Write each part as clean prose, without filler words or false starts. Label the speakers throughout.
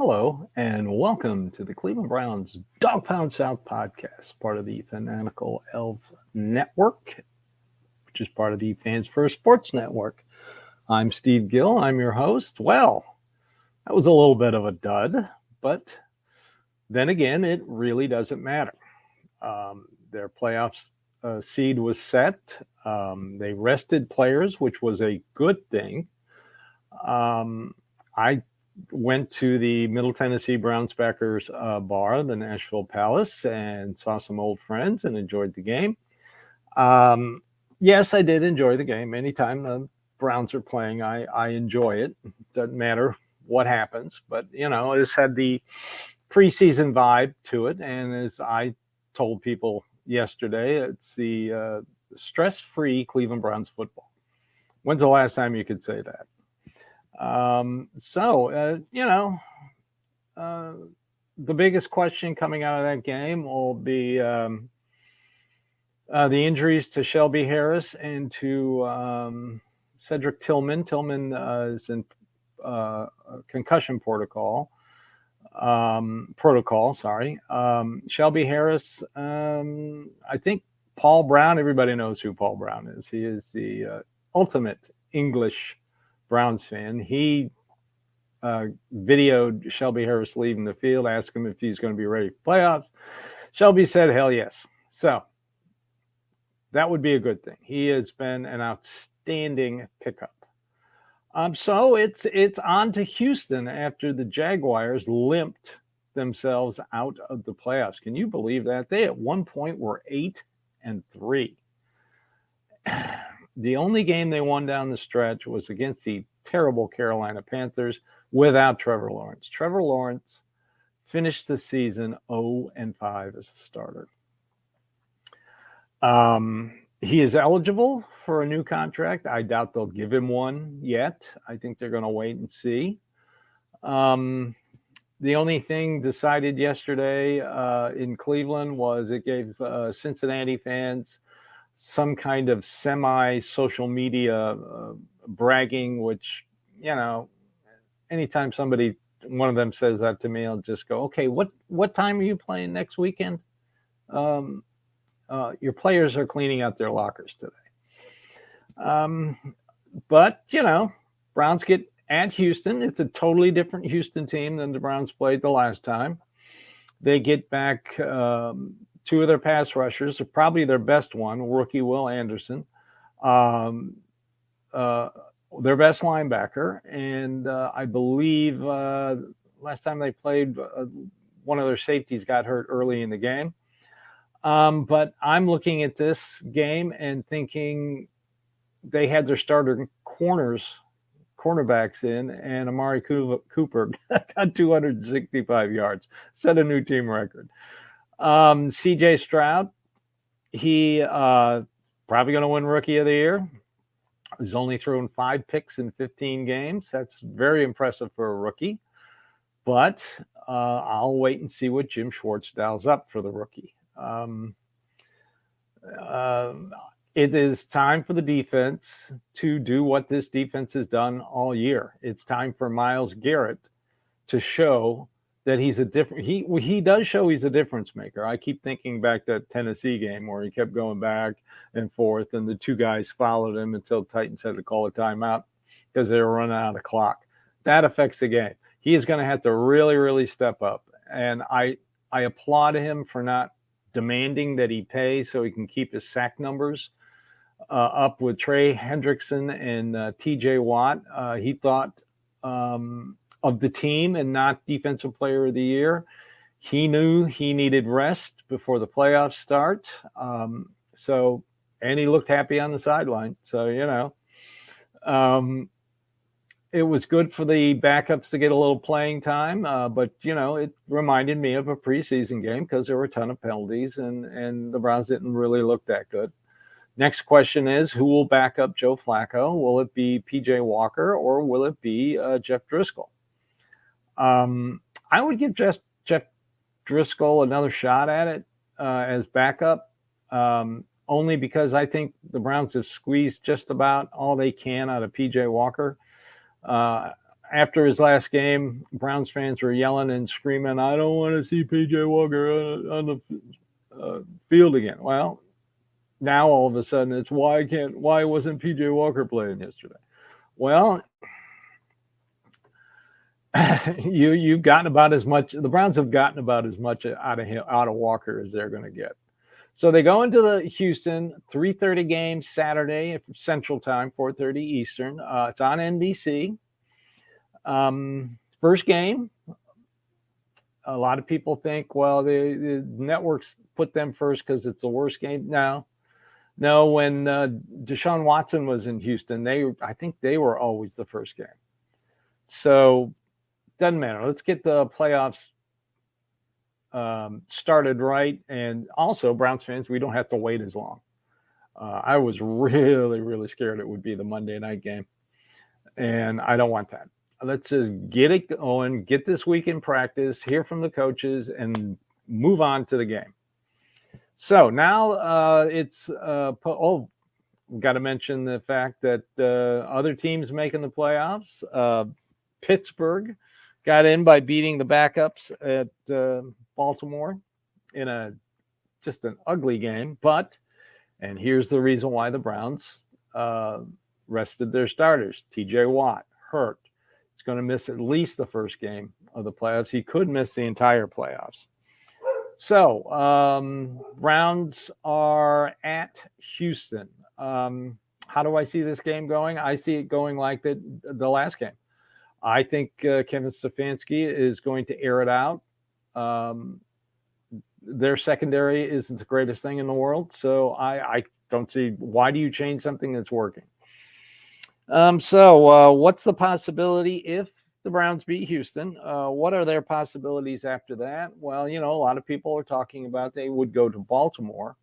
Speaker 1: Hello, and welcome to the Cleveland Browns Dawgpound South podcast, part of the Fanatical Elf Network, which is part of the Fans First Sports Network. I'm Steve Gill. I'm your host. Well, that was a little bit of a dud, but then again, it really doesn't matter. Their playoffs seed was set. They rested players, which was a good thing. I went to the Middle Tennessee Browns backers bar, the Nashville Palace, and saw some old friends and enjoyed the game. Yes, I did enjoy the game. Anytime the Browns are playing, I enjoy it. Doesn't matter what happens, but it's had the preseason vibe to it. And as I told people yesterday, it's the stress-free Cleveland Browns football. When's the last time you could say that? The biggest question coming out of that game will be the injuries to Shelby Harris and to Cedric Tillman. Tillman is in concussion protocol. Shelby Harris. I think Paul Brown. Everybody knows who Paul Brown is. He is the ultimate English Browns fan. He videoed Shelby Harris leaving the field, asked him if he's going to be ready for playoffs. Shelby said, hell yes. So that would be a good thing. He has been an outstanding pickup. So it's on to Houston after the Jaguars limped themselves out of the playoffs. Can you believe that? They at one point were 8-3. The only game they won down the stretch was against the terrible Carolina Panthers without Trevor Lawrence. Trevor Lawrence finished the season 0-5 as a starter. He is eligible for a new contract. I doubt they'll give him one yet. I think they're going to wait and see. The only thing decided yesterday in Cleveland was it gave Cincinnati fans some kind of semi-social media bragging, which, anytime one of them says that to me, I'll just go, okay, what time are you playing next weekend? Your players are cleaning out their lockers today. But, Browns get at Houston. It's a totally different Houston team than the Browns played the last time. They get back two of their pass rushers, probably their best one, rookie Will Anderson, their best linebacker. And I believe last time they played, one of their safeties got hurt early in the game. But I'm looking at this game and thinking they had their starter cornerbacks in, and Amari Cooper got 265 yards, set a new team record. CJ Stroud, he probably going to win Rookie of the Year. He's only thrown 5 picks in 15 games. That's very impressive for a rookie. But I'll wait and see what Jim Schwartz dials up for the rookie. It is time for the defense to do what this defense has done all year. It's time for Myles Garrett to show that he's a different. He does show he's a difference maker. I keep thinking back to that Tennessee game where he kept going back and forth, and the two guys followed him until Titans had to call a timeout because they were running out of clock. That affects the game. He is going to have to really, really step up, and I applaud him for not demanding that he pay so he can keep his sack numbers up with Trey Hendrickson and T.J. Watt. He thought of the team and not Defensive Player of the Year. He knew he needed rest before the playoffs start. And he looked happy on the sideline. So, it was good for the backups to get a little playing time. But, it reminded me of a preseason game because there were a ton of penalties and the Browns didn't really look that good. Next question is, who will back up Joe Flacco? Will it be P.J. Walker or will it be Jeff Driscoll? I would give Jeff Driscoll another shot at it as backup, only because I think the Browns have squeezed just about all they can out of P.J. Walker. after his last game, Browns fans were yelling and screaming, "I don't want to see PJ Walker on the field again." Well, now all of a sudden it's why wasn't PJ Walker playing yesterday? Well, you've gotten about as much. The Browns have gotten about as much out of Walker as they're going to get. So they go into the Houston 3:30 game Saturday Central Time, 4:30 Eastern. It's on NBC. First game. A lot of people think, well, the networks put them first because it's the worst game. No, when Deshaun Watson was in Houston, I think they were always the first game. So doesn't matter. Let's get the playoffs started right. And also, Browns fans, we don't have to wait as long. I was really, really scared it would be the Monday night game. And I don't want that. Let's just get it going, get this week in practice, hear from the coaches, and move on to the game. So now we've got to mention the fact that other teams making the playoffs. Pittsburgh got in by beating the backups at Baltimore in just an ugly game. And here's the reason why the Browns rested their starters. TJ Watt, hurt. He's going to miss at least the first game of the playoffs. He could miss the entire playoffs. So Browns are at Houston. How do I see this game going? I see it going like the last game. I think Kevin Stefanski is going to air it out. Their secondary isn't the greatest thing in the world, so I don't see why do you change something that's working. So what's the possibility if the Browns beat Houston? What are their possibilities after that? Well, a lot of people are talking about they would go to Baltimore,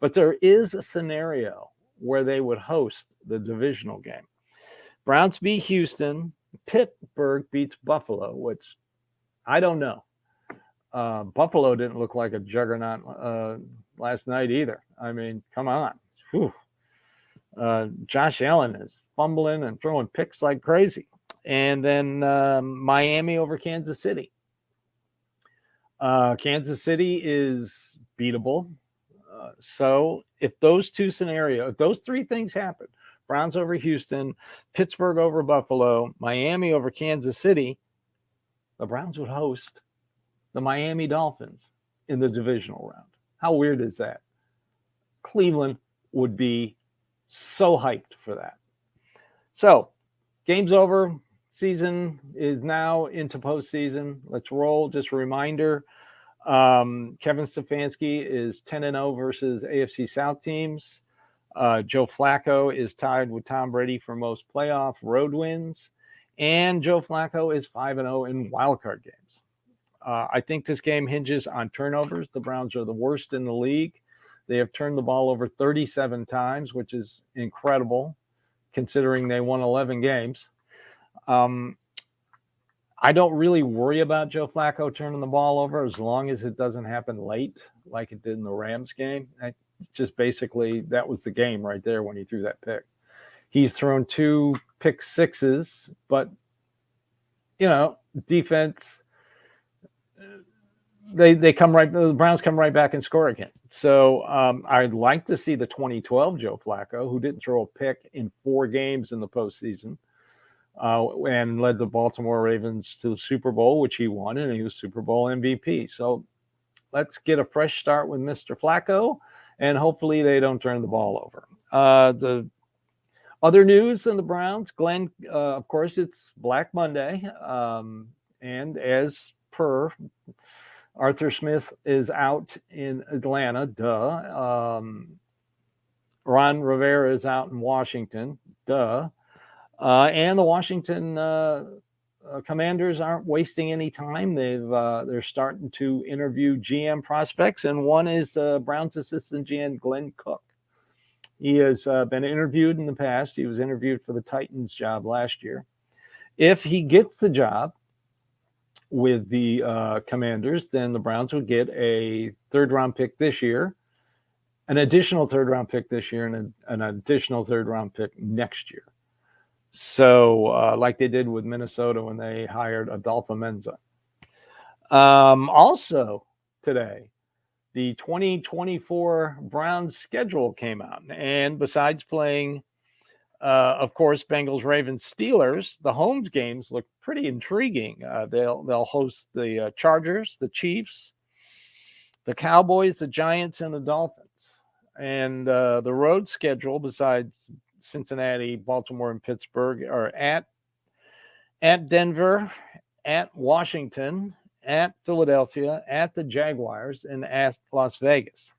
Speaker 1: but there is a scenario where they would host the divisional game. Browns beat Houston. Pittsburgh beats Buffalo, which I don't know. Buffalo didn't look like a juggernaut last night either. I mean, come on. Whew. Josh Allen is fumbling and throwing picks like crazy. And then Miami over Kansas City. Kansas City is beatable. So if those three things happen, Browns over Houston, Pittsburgh over Buffalo, Miami over Kansas City, the Browns would host the Miami Dolphins in the divisional round. How weird is that? Cleveland would be so hyped for that. So, game's over. Season is now into postseason. Let's roll. Just a reminder, Kevin Stefanski is 10-0 versus AFC South teams. Joe Flacco is tied with Tom Brady for most playoff road wins. And Joe Flacco is 5-0 in wildcard games. I think this game hinges on turnovers. The Browns are the worst in the league. They have turned the ball over 37 times, which is incredible considering they won 11 games. I don't really worry about Joe Flacco turning the ball over as long as it doesn't happen late like it did in the Rams game. Just basically, that was the game right there when he threw that pick. He's thrown 2 pick sixes, but, defense, the Browns come right back and score again. So I'd like to see the 2012 Joe Flacco, who didn't throw a pick in 4 games in the postseason and led the Baltimore Ravens to the Super Bowl, which he won, and he was Super Bowl MVP. So let's get a fresh start with Mr. Flacco, and hopefully they don't turn the ball over. The other news in the Browns, Glenn, of course, it's Black Monday, and as per Arthur Smith is out in Atlanta. Ron Rivera is out in Washington. And the Washington Commanders aren't wasting any time. They're starting to interview GM prospects, and one is Browns assistant GM Glenn Cook. He has been interviewed in the past. He was interviewed for the Titans job last year. If he gets the job with the Commanders, then the Browns would get a 3rd-round pick this year, an additional 3rd-round pick this year, and an additional 3rd-round pick next year. So, like they did with Minnesota when they hired Adolfo Menza. Also, today, the 2024 Browns schedule came out. And besides playing, of course, Bengals, Ravens, Steelers, the home games look pretty intriguing. They'll host the Chargers, the Chiefs, the Cowboys, the Giants, and the Dolphins. And the road schedule, besides Cincinnati, Baltimore, and Pittsburgh, are at Denver, at Washington, at Philadelphia, at the Jaguars, and at Las Vegas.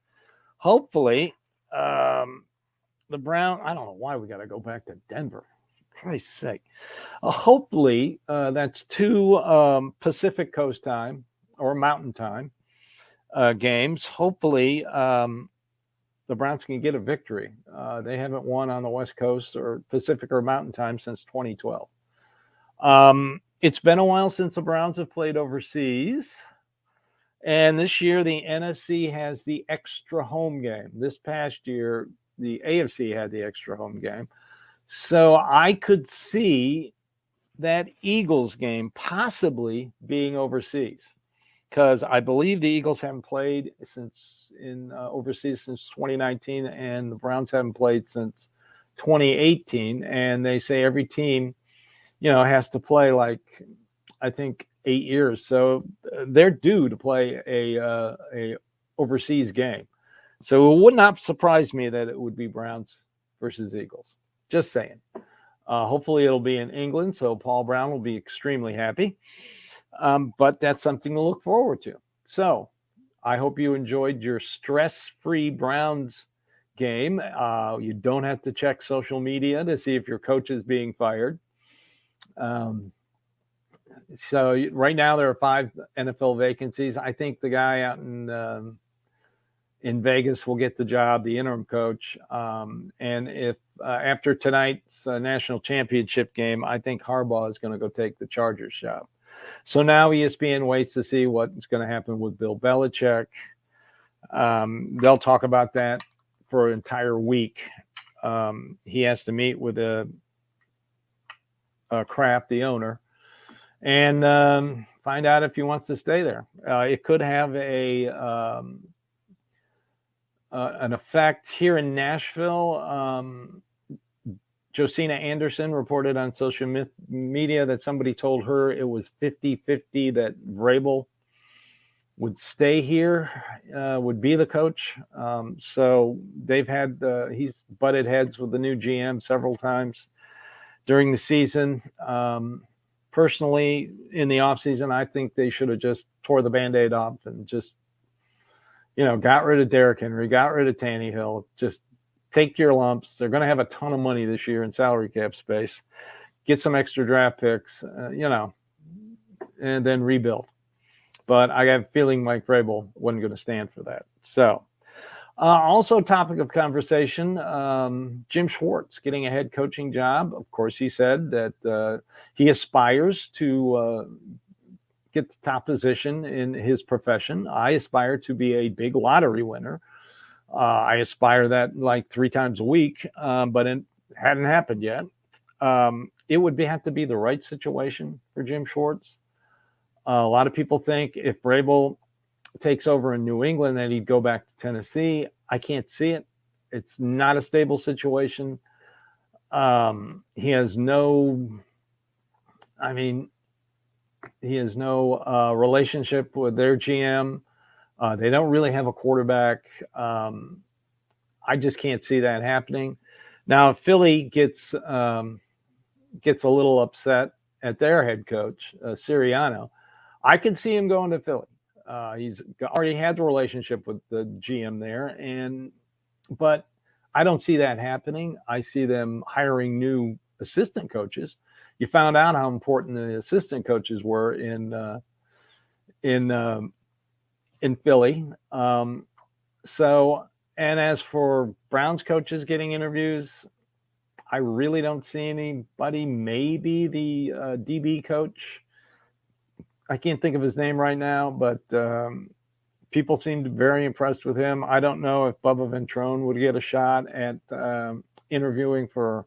Speaker 1: Hopefully, the Brown. I don't know why we got to go back to Denver. For Christ's sake. Hopefully, that's two Pacific Coast time or Mountain time games. Hopefully, the Browns can get a victory. They haven't won on the West Coast or Pacific or Mountain time since 2012. It's been a while since the Browns have played overseas. And this year, the NFC has the extra home game. This past year, the AFC had the extra home game. So I could see that Eagles game possibly being overseas, because I believe the Eagles haven't played overseas since 2019, and the Browns haven't played since 2018. And they say every team, has to play I think 8 years. So they're due to play a overseas game. So it would not surprise me that it would be Browns versus Eagles. Just saying. Hopefully it'll be in England, so Paul Brown will be extremely happy. But that's something to look forward to. So I hope you enjoyed your stress-free Browns game. You don't have to check social media to see if your coach is being fired. So right now there are 5 NFL vacancies. I think the guy out in Vegas will get the job, the interim coach. And if after tonight's national championship game, I think Harbaugh is going to go take the Chargers job. So now ESPN waits to see what's going to happen with Bill Belichick. They'll talk about that for an entire week. He has to meet with Kraft, the owner, and find out if he wants to stay there. It could have an effect here in Nashville. Josina Anderson reported on social media that somebody told her it was 50-50 that Vrabel would stay here, would be the coach. So they've had he's butted heads with the new GM several times during the season. Personally, in the offseason, I think they should have just tore the Band-Aid off and just, got rid of Derrick Henry, got rid of Tannehill, just take your lumps. They're going to have a ton of money this year in salary cap space. Get some extra draft picks, and then rebuild. But I have a feeling Mike Vrabel wasn't going to stand for that. So, also topic of conversation, Jim Schwartz getting a head coaching job. Of course, he said that he aspires to get the top position in his profession. I aspire to be a big lottery winner. I aspire that like 3 times a week, but it hadn't happened yet. It would have to be the right situation for Jim Schwartz. A lot of people think if Vrabel takes over in New England, then he'd go back to Tennessee. I can't see it. It's not a stable situation. He has no relationship with their GM. They don't really have a quarterback. I just can't see that happening. Now, if Philly gets a little upset at their head coach, Sirianni, I can see him going to Philly. He's already had the relationship with the GM there, but I don't see that happening. I see them hiring new assistant coaches. You found out how important the assistant coaches were in Philly. And as for Browns coaches getting interviews, I really don't see anybody. Maybe the DB coach. I can't think of his name right now, but people seemed very impressed with him. I don't know if Bubba Ventrone would get a shot at interviewing for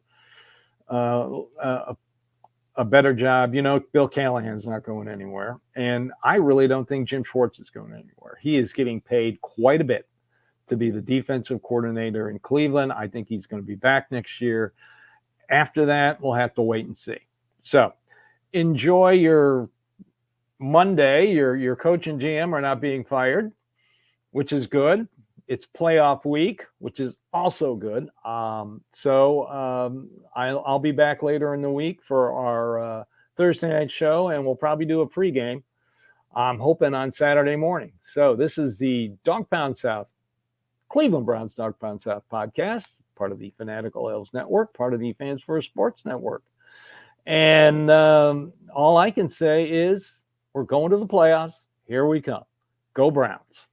Speaker 1: a better job. Bill Callahan's not going anywhere. And I really don't think Jim Schwartz is going anywhere. He is getting paid quite a bit to be the defensive coordinator in Cleveland. I think he's going to be back next year. After that, we'll have to wait and see. So enjoy your Monday. Your coach and GM are not being fired, which is good. It's playoff week, which is also good. I'll be back later in the week for our Thursday night show, and we'll probably do a pregame. I'm hoping on Saturday morning. So this is the Dawgpound South, Cleveland Browns Dawgpound South podcast, part of the Fanatical Elves Network, part of the Fans First Sports Network. And all I can say is we're going to the playoffs. Here we come. Go Browns.